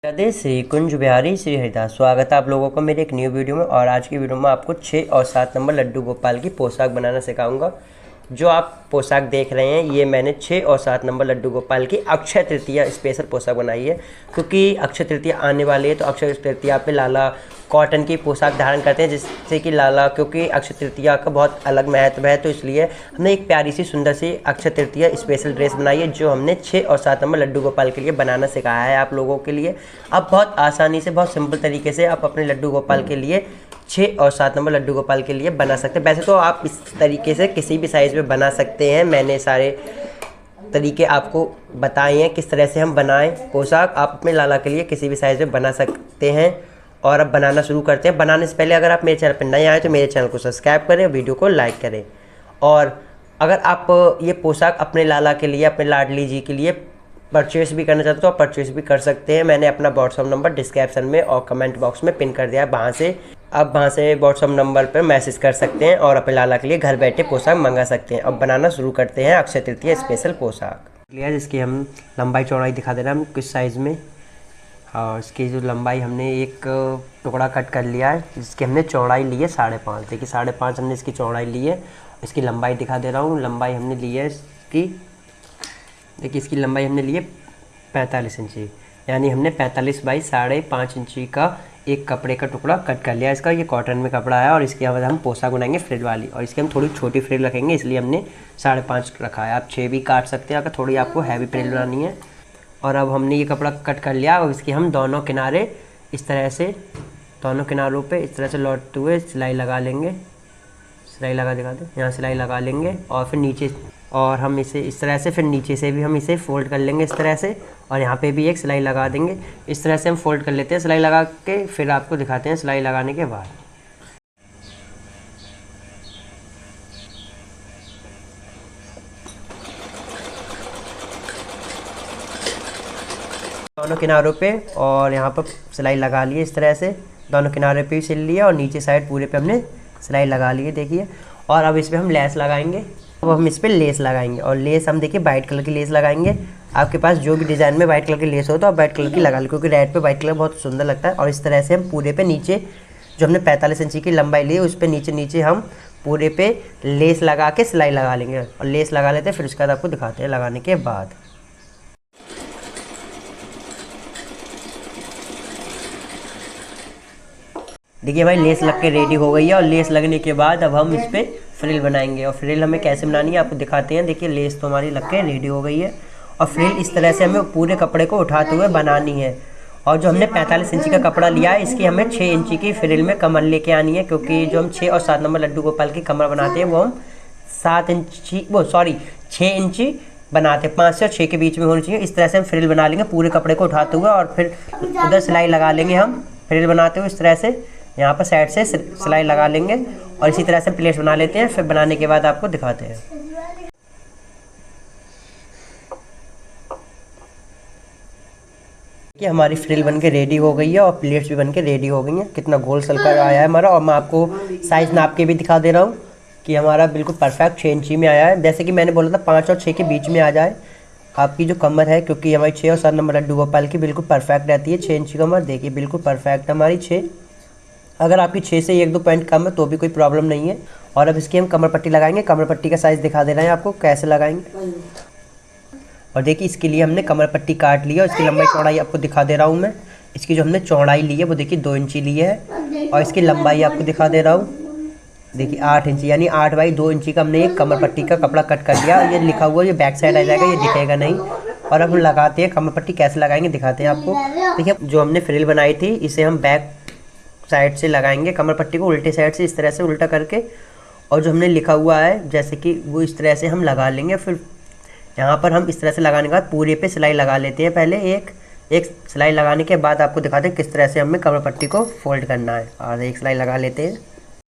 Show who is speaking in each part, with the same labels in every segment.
Speaker 1: राधे श्री कुंज बिहारी श्री हरिदास। स्वागत है आप लोगों को मेरे एक न्यू वीडियो में। और आज की वीडियो में आपको 6 और 7 नंबर लड्डू गोपाल की पोशाक बनाना सिखाऊंगा। जो आप पोशाक देख रहे हैं ये मैंने 6 और 7 नंबर लड्डू गोपाल की अक्षय तृतीया स्पेशल पोशाक बनाई है, क्योंकि अक्षय तृतीया आने वाली है। तो अक्षय तृतीया पे लाला कॉटन की पोशाक धारण करते हैं, जिससे कि लाला, क्योंकि अक्षय तृतीया का बहुत अलग महत्व है, तो इसलिए हमने एक प्यारी सी सुंदर सी अक्षय तृतीया स्पेशल ड्रेस बनाई है, जो हमने 6 और 7 नंबर लड्डू गोपाल के लिए बनाना सिखाया है आप लोगों के लिए। आप बहुत आसानी से, बहुत सिंपल तरीके से आप अपने लड्डू गोपाल के लिए 6 और 7 नंबर लड्डू गोपाल के लिए बना सकते हैं। वैसे तो आप इस तरीके से किसी भी साइज़ में बना सकते हैं। मैंने सारे तरीके आपको बताए हैं किस तरह से हम बनाएं पोशाक। आप अपने लाला के लिए किसी भी साइज़ में बना सकते हैं। और अब बनाना शुरू करते हैं। बनाने से पहले अगर आप मेरे चैनल पर नए आए तो मेरे चैनल को सब्सक्राइब करें, वीडियो को लाइक करें। और अगर आप ये पोशाक अपने लाला के लिए, अपने लाडली जी के लिए परचेस भी करना चाहते हो तो आप परचेस भी कर सकते हैं। मैंने अपना व्हाट्सअप नंबर डिस्क्रिप्शन में और कमेंट बॉक्स में पिन कर दिया है, वहाँ से व्हाट्सअप नंबर पर मैसेज कर सकते हैं और अपने लाला के लिए घर बैठे पोशाक मंगा सकते हैं। अब बनाना शुरू करते हैं अक्षय तृतीया स्पेशल पोशाक। लिया जिसकी हम लंबाई चौड़ाई दिखा दे रहे हैं हम किस साइज़ में। और इसकी जो लंबाई हमने एक टुकड़ा कट कर लिया है, जिसकी हमने चौड़ाई ली है 5.5। देखिए 5.5 हमने इसकी चौड़ाई ली है। इसकी लंबाई दिखा दे रहा हूँ। लंबाई हमने ली है इसकी, देखिए इसकी लंबाई हमने ली है 45 इंची, यानी हमने 45 बाई 5.5 इंची का एक कपड़े का टुकड़ा कट कर लिया। इसका ये कॉटन में कपड़ा है और इसके बाद हम पोशाक बनाएंगे फ्रिल वाली, और इसकी हम थोड़ी छोटी फ्रिल रखेंगे, इसलिए हमने 5.5 रखा है। आप 6 भी काट सकते हैं अगर थोड़ी आपको हैवी फ्रिल बनानी है। और अब हमने ये कपड़ा कट कर लिया और इसकी हम दोनों किनारे इस तरह से, दोनों किनारों पे इस तरह से लौटते हुए सिलाई लगा लेंगे। सिलाई लगा दिखा दे, यहाँ सिलाई लगा लेंगे और फिर नीचे, और हम इसे इस तरह से, फिर नीचे से भी हम इसे फोल्ड कर लेंगे इस तरह से, और यहाँ पे भी एक सिलाई लगा देंगे। इस तरह से हम फोल्ड कर लेते हैं सिलाई लगा के, फिर आपको दिखाते हैं सिलाई लगाने के बाद। दोनों किनारों पे और यहाँ पर सिलाई लगा ली है इस तरह से, दोनों किनारे पे भी सिल लिया और नीचे साइड पूरे पे हमने सिलाई लगा ली है, देखिए। और अब इस पर हम लेस लगाएंगे। अब हम इस पर लेस लगाएंगे, और लेस हम देखिए वाइट कलर की लेस लगाएंगे। आपके पास जो भी डिज़ाइन में वाइट कलर की लेस हो तो आप वाइट कलर की लगा लो, क्योंकि रेड पे वाइट कलर बहुत सुंदर लगता है। और इस तरह से हम पूरे पे नीचे, जो हमने 45 इंची की लंबाई ली है, उस पर नीचे हम पूरे पे लेस लगा के सिलाई लगा लेंगे। और लेस लगा लेते हैं, फिर उसके बाद आपको दिखाते हैं लगाने के बाद। देखिए भाई लेस लग के रेडी हो गई है। और लेस लगने के बाद अब हम इस पर फ्रिल बनाएंगे। और फ्रिल हमें कैसे बनानी है आपको दिखाते हैं। देखिए लेस तो हमारी लग के रेडी हो गई है, और फ्रिल इस तरह से हमें पूरे कपड़े को उठाते हुए बनानी है। और जो हमने 45 इंची का कपड़ा लिया है, इसकी हमें 6 इंची की फ्रिल में कमर लेके आनी है, क्योंकि जो हम 6 और 7 नंबर लड्डू गोपाल की कमर बनाते हैं वो हम 6 इंची बनाते हैं। 5 से 6 के बीच में होनी चाहिए। इस तरह से हम फ्रिल बना लेंगे पूरे कपड़े को उठाते हुए, और फिर उधर सिलाई लगा लेंगे हम फ्रिल बनाते हुए। इस तरह से यहाँ पर साइड से सिलाई लगा लेंगे और इसी तरह से प्लेट्स बना लेते हैं। फिर बनाने के बाद आपको दिखाते हैं। कि हमारी फ्रिल बनके रेडी हो गई है और प्लेट्स भी बनके रेडी हो गई हैं। कितना गोल सर्कल आया है हमारा। और मैं आपको साइज़ नाप के भी दिखा दे रहा हूँ कि हमारा बिल्कुल परफेक्ट 6 इंची में आया है। जैसे कि मैंने बोला था 5 और 6 के बीच में आ जाए आपकी जो कमर है, क्योंकि हमारी 6 और 7 नंबर लड्डू गोपाल की बिल्कुल परफेक्ट रहती है 6 इंची कमर। देखिए बिल्कुल परफेक्ट हमारी 6। अगर आपकी 6 से 1-2 पॉइंट कम है तो भी कोई प्रॉब्लम नहीं है। और अब इसकी हम कमर पट्टी लगाएंगे। कमर पट्टी का साइज़ दिखा दे रहे हैं आपको कैसे लगाएंगे। और देखिए इसके लिए हमने कमर पट्टी काट ली है, और इसकी लंबाई चौड़ाई आपको दिखा दे रहा हूँ मैं। इसकी जो हमने चौड़ाई ली है वो देखिए 2 इंची ली है, और इसकी लंबाई आपको दिखा दे रहा हूँ। देखिए 8 इंची, यानी 8 बाई 2 इंची का हमने एक कमर पट्टी का कपड़ा कट कर लिया। ये लिखा हुआ ये बैक साइड आ जाएगा, ये दिखेगा नहीं। और अब हम लगाते हैं कमर पट्टी, कैसे लगाएंगे दिखाते हैं आपको। देखिए जो हमने फ्रिल बनाई थी इसे हम बैक साइड से लगाएंगे कमर पट्टी को, उल्टे साइड से इस तरह से उल्टा करके। और जो हमने लिखा हुआ है जैसे कि वो इस तरह से हम लगा लेंगे। फिर यहाँ पर हम इस तरह से लगाने के बाद पूरे पे सिलाई लगा लेते हैं। पहले एक सिलाई लगाने के बाद आपको दिखाते हैं किस तरह से हमें कमर पट्टी को फोल्ड करना है। और एक सिलाई लगा लेते हैं।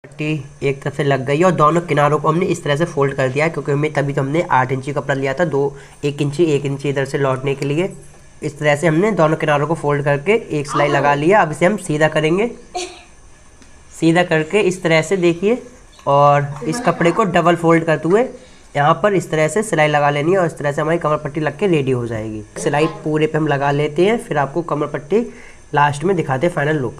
Speaker 1: पट्टी एक तरफ से लग गई है और दोनों किनारों को हमने इस तरह से फोल्ड कर दिया है, क्योंकि हमें तभी तो हमने 8 इंची कपड़ा लिया था, 1 इंची इधर से लौटने के लिए। इस तरह से हमने दोनों किनारों को फोल्ड करके एक सिलाई लगा लिया। अब इसे हम सीधा करेंगे, सीधा करके इस तरह से देखिए, और इस कपड़े को डबल फोल्ड करते हुए यहाँ पर इस तरह से सिलाई लगा लेनी है और इस तरह से हमारी कमर पट्टी लग के रेडी हो जाएगी। सिलाई पूरे पे हम लगा लेते हैं, फिर आपको कमर पट्टी लास्ट में दिखाते हैं फाइनल लुक।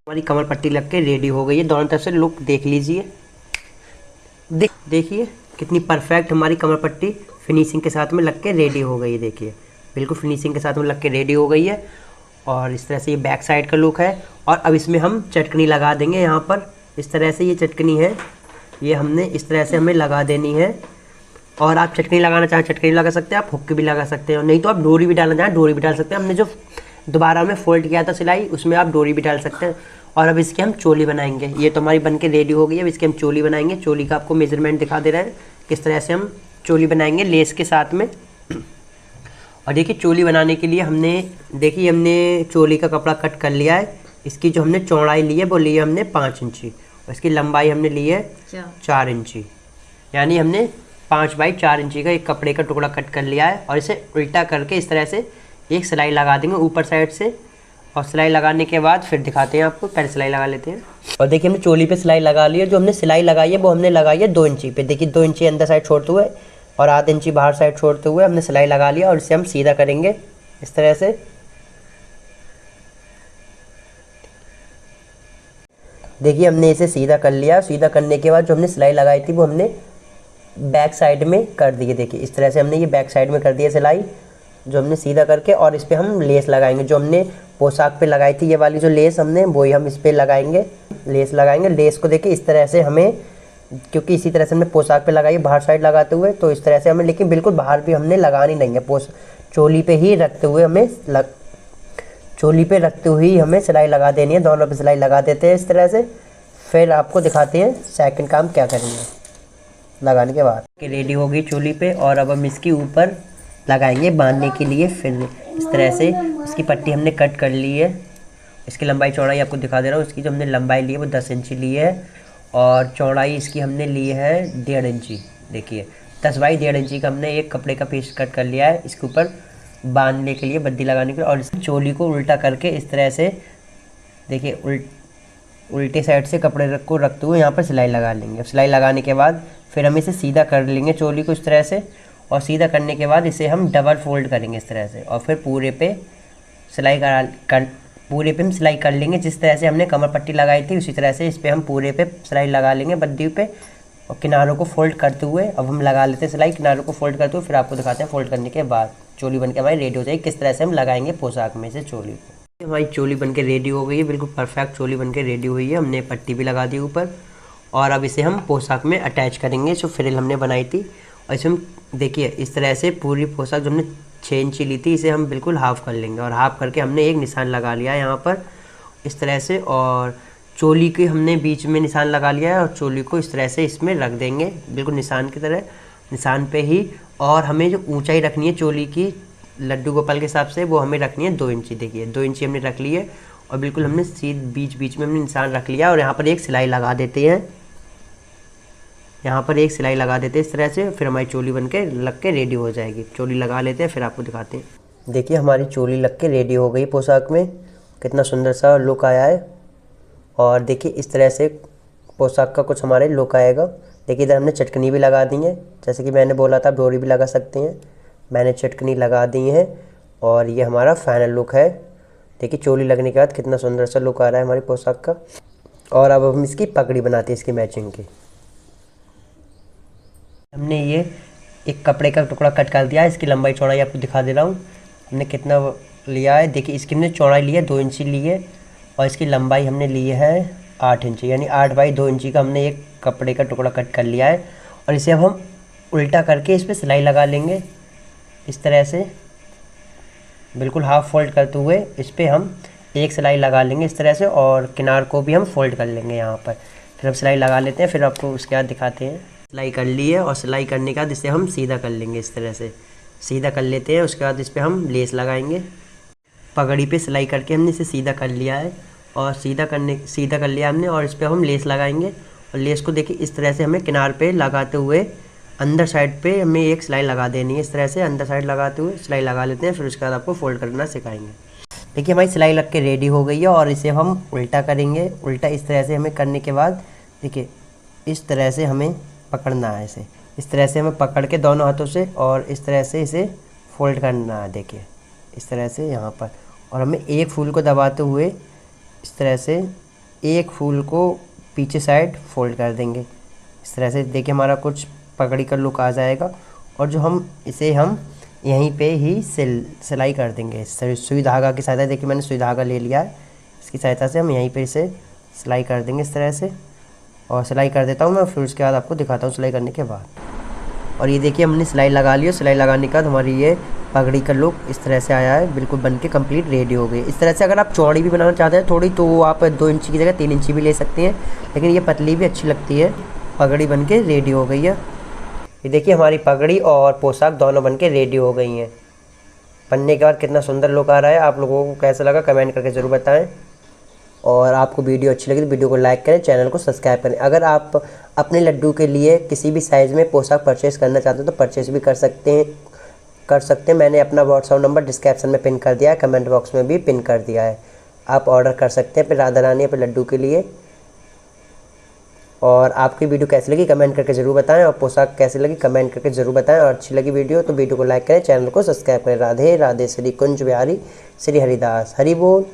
Speaker 1: हमारी कमर पट्टी लग के रेडी हो गई है। दोनों तरफ से लुक देख लीजिए, देखिए कितनी परफेक्ट हमारी कमर पट्टी फिनिशिंग के साथ में लग के रेडी हो गई है। देखिए बिल्कुल फिनिशिंग के साथ में लग के रेडी हो गई है। और इस तरह से ये बैक साइड का लुक है। और अब इसमें हम चटकनी लगा देंगे। यहाँ पर इस तरह से ये चटकनी है, ये हमने इस तरह से हमें लगा देनी है। और आप चटकनी लगाना चाहें चटकनी लगा सकते हैं, आप हुक भी लगा सकते हैं, नहीं तो आप डोरी भी डालना चाहें डोरी भी डाल सकते हैं। हमने जो दोबारा में फोल्ड किया था सिलाई, उसमें आप डोरी भी डाल सकते हैं। और अब इसकी हम चोली बनाएंगे। ये तो हमारी बन के रेडी हो गई है। अब इसकी हम चोली बनाएंगे। चोली का आपको मेजरमेंट दिखा दे रहे हैं किस तरह से हम चोली बनाएंगे लेस के साथ में। और देखिए चोली बनाने के लिए हमने चोली का कपड़ा कट कर लिया है। इसकी जो हमने चौड़ाई ली है वो ली है हमने 5 इंची और इसकी लंबाई हमने ली है 4 इंची। यानी हमने 5 बाई 4 इंची का एक कपड़े का टुकड़ा कट कर लिया है। और इसे उल्टा करके इस तरह से एक सिलाई लगा देंगे ऊपर साइड से। और सिलाई लगाने के बाद फिर दिखाते हैं आपको। पहले सिलाई लगा लेते हैं। और देखिए हमने चोली पे सिलाई लगा ली है। जो हमने सिलाई लगाई है वो हमने लगाई है 2 इंची पे। देखिए 2 इंची अंदर साइड छोड़ते हुए और आधा इंची बाहर साइड छोड़ते हुए हमने सिलाई लगा लिया। और इसे हम सीधा करेंगे इस तरह से। देखिए हमने इसे सीधा कर लिया। सीधा करने के बाद जो हमने सिलाई लगाई थी वो हमने बैक साइड में कर दी है। देखिए इस तरह से हमने ये बैक साइड में कर दी है सिलाई, जो हमने सीधा करके। और इस पर हम लेस लगाएंगे। जो हमने पोशाक पे लगाई थी ये वाली जो लेस हमने, वही हम इस पर लगाएंगे, लेस लगाएंगे। लेस को देखिए इस तरह से हमें, क्योंकि इसी तरह से हमने पोशाक पे लगाई बाहर साइड लगाते हुए, तो इस तरह से हमें, लेकिन बिल्कुल बाहर भी हमने लगानी नहीं है। चोली पे ही रखते हुए चोली पे रखते हुए ही हमें सिलाई लगा देनी है। दोनों पे सिलाई लगा देते हैं इस तरह से। फिर आपको दिखाते हैं सेकंड काम क्या करेंगे लगाने के बाद। रेडी हो गई चोली पे। और अब हम इसके ऊपर लगाएंगे बांधने के लिए। फिर इस तरह से इसकी पट्टी हमने कट कर ली है। इसकी लंबाई चौड़ाई आपको दिखा दे रहा हूँ। इसकी जो हमने लंबाई ली है वो 10 इंची ली है और चौड़ाई इसकी हमने ली है 1.5 इंची। देखिए 10 बाई 1.5 इंची का हमने एक कपड़े का पीस कट कर लिया है इसके ऊपर बांधने के लिए, बद्दी लगाने के लिए। और इस चोली को उल्टा करके इस तरह से देखिए उल्टे साइड से कपड़े को रखते हुए यहाँ पर सिलाई लगा लेंगे। सिलाई लगाने के बाद फिर हम इसे सीधा कर लेंगे चोली को इस तरह से। और सीधा करने के बाद इसे हम डबल फोल्ड करेंगे इस तरह से। और फिर पूरे पे हम सिलाई कर लेंगे। जिस तरह से हमने कमर पट्टी लगाई थी उसी तरह से इस पर हम पूरे पे सिलाई लगा लेंगे बद्दी पे। और किनारों को फोल्ड करते हुए अब हम लगा लेते हैं सिलाई, किनारों को फोल्ड करते हुए। फिर आपको दिखाते हैं फोल्ड करने के बाद चोली बन के हमारी रेडी हो जाएगी। किस तरह से हम लगाएंगे पोशाक में से चोली को। हमारी चोली बन के रेडी हो गई है, बिल्कुल परफेक्ट चोली बन के रेडी हुई है। हमने पट्टी भी लगा दी ऊपर। और अब इसे हम पोशाक में अटैच करेंगे जो फ्रिल हमने बनाई थी। और इसे हम देखिए इस तरह से पूरी पोशाक जो हमने 6 इंची ली थी इसे हम बिल्कुल हाफ़ कर लेंगे। और हाफ़ करके हमने एक निशान लगा लिया है यहाँ पर इस तरह से। और चोली के हमने बीच में निशान लगा लिया है और चोली को इस तरह से इसमें रख देंगे बिल्कुल निशान की तरह, निशान पे ही। और हमें जो ऊंचाई रखनी है चोली की लड्डू गोपाल के हिसाब से वो हमें रखनी है 2 इंची। देखिए 2 इंची हमने रख ली है और बिल्कुल हमने बीच में हमने निशान रख लिया। और यहाँ पर एक सिलाई लगा देते हैं, यहाँ पर एक सिलाई लगा देते हैं इस तरह से। फिर हमारी चोली बन के लग के रेडी हो जाएगी। चोली लगा लेते हैं फिर आपको दिखाते हैं। देखिए हमारी चोली लग के रेडी हो गई पोशाक में। कितना सुंदर सा लुक आया है। और देखिए इस तरह से पोशाक का कुछ हमारे लुक आएगा। देखिए इधर हमने चटकनी भी लगा दी है, जैसे कि मैंने बोला था डोरी भी लगा सकते हैं। मैंने चटकनी लगा दी है और ये हमारा फाइनल लुक है। देखिए चोली लगने के बाद कितना सुंदर सा लुक आ रहा है हमारी पोशाक का। और अब हम इसकी पगड़ी बनाते हैं इसकी मैचिंग की। हमने ये एक कपड़े का टुकड़ा कट कर दिया है। इसकी लंबाई चौड़ाई आपको दिखा दे रहा हूँ हमने कितना लिया है। देखिए इसकी हमने चौड़ाई ली है 2 इंची ली है और इसकी लंबाई हमने ली है 8 इंची, यानी 8 बाई 2 इंची का हमने एक कपड़े का टुकड़ा कट कर लिया है। और इसे अब हम उल्टा करके इस पर सिलाई लगा लेंगे इस तरह से, बिल्कुल हाफ फोल्ड करते हुए इस पर हम एक सिलाई लगा लेंगे इस तरह से। और किनार को भी हम फोल्ड कर लेंगे यहाँ पर। फिर हम सिलाई लगा लेते हैं, फिर आपको उसके बाद दिखाते हैं। सिलाई कर ली है और सिलाई करने के बाद इसे हम सीधा कर लेंगे इस तरह से, सीधा कर लेते हैं। उसके बाद इस पर हम लेस लगाएंगे। पगड़ी पे सिलाई करके हमने इसे सीधा कर लिया है और सीधा कर लिया हमने। और इस पर हम लेस लगाएंगे और लेस को देखिए इस तरह से हमें किनार पे लगाते हुए अंदर साइड पे हमें एक सिलाई लगा देनी है इस तरह से। अंदर साइड लगाते हुए सिलाई लगा लेते हैं, फिर उसके बाद आपको फोल्ड करना सिखाएंगे। देखिए हमारी सिलाई लग के रेडी हो गई है और इसे हम उल्टा करेंगे। उल्टा इस तरह से हमें करने के बाद देखिए इस तरह से हमें पकड़ना है इसे, इस तरह से हमें पकड़ के दोनों हाथों से और इस तरह से इसे फोल्ड करना है। देखिए इस तरह से यहाँ पर, और हमें एक फूल को दबाते हुए इस तरह से एक फूल को पीछे साइड फोल्ड कर देंगे। इस तरह से देखिए हमारा कुछ पगड़ी का लुक आ जाएगा। और जो हम यहीं पे ही सिलाई कर देंगे सुई धागा की सहायता। देखिए मैंने सुई धागा ले लिया है, इसकी सहायता से हम यहीं पे इसे सिलाई कर देंगे इस तरह से। और सिलाई कर देता हूँ मैं, फिर उसके बाद आपको दिखाता हूँ सिलाई करने के बाद। और ये देखिए हमने सिलाई लगा ली है। सिलाई लगाने के बाद हमारी ये पगड़ी का लुक इस तरह से आया है, बिल्कुल बन के कम्प्लीट रेडी हो गई। इस तरह से अगर आप चौड़ी भी बनाना चाहते हैं थोड़ी, तो आप 2 इंची की जगह 3 इंची भी ले सकते हैं, लेकिन ये पतली भी अच्छी लगती है। पगड़ी बन के रेडी हो गई है। ये देखिए हमारी पगड़ी और पोशाक दोनों बन के रेडी हो गई हैं। बनने के बाद कितना सुंदर लुक आ रहा है। आप लोगों को कैसा लगा कमेंट करके ज़रूर बताएं। और आपको वीडियो अच्छी लगी तो वीडियो को लाइक करें, चैनल को सब्सक्राइब करें। अगर आप अपने लड्डू के लिए किसी भी साइज़ में पोशाक परचेस करना चाहते हैं तो परचेस भी कर सकते हैं। मैंने अपना व्हाट्सएप नंबर डिस्क्रिप्शन में पिन कर दिया है, कमेंट बॉक्स में भी पिन कर दिया है। आप ऑर्डर कर सकते हैं अपने राधा रानी अपने लड्डू के लिए। और आपकी वीडियो कैसी लगी कमेंट करके ज़रूर बताएं, और पोशाक कैसी लगी कमेंट करके ज़रूर बताएं। और अच्छी लगी वीडियो तो वीडियो को लाइक करें, चैनल को सब्सक्राइब करें। राधे राधे। श्री कुंज बिहारी श्री हरिदास। हरि बोल।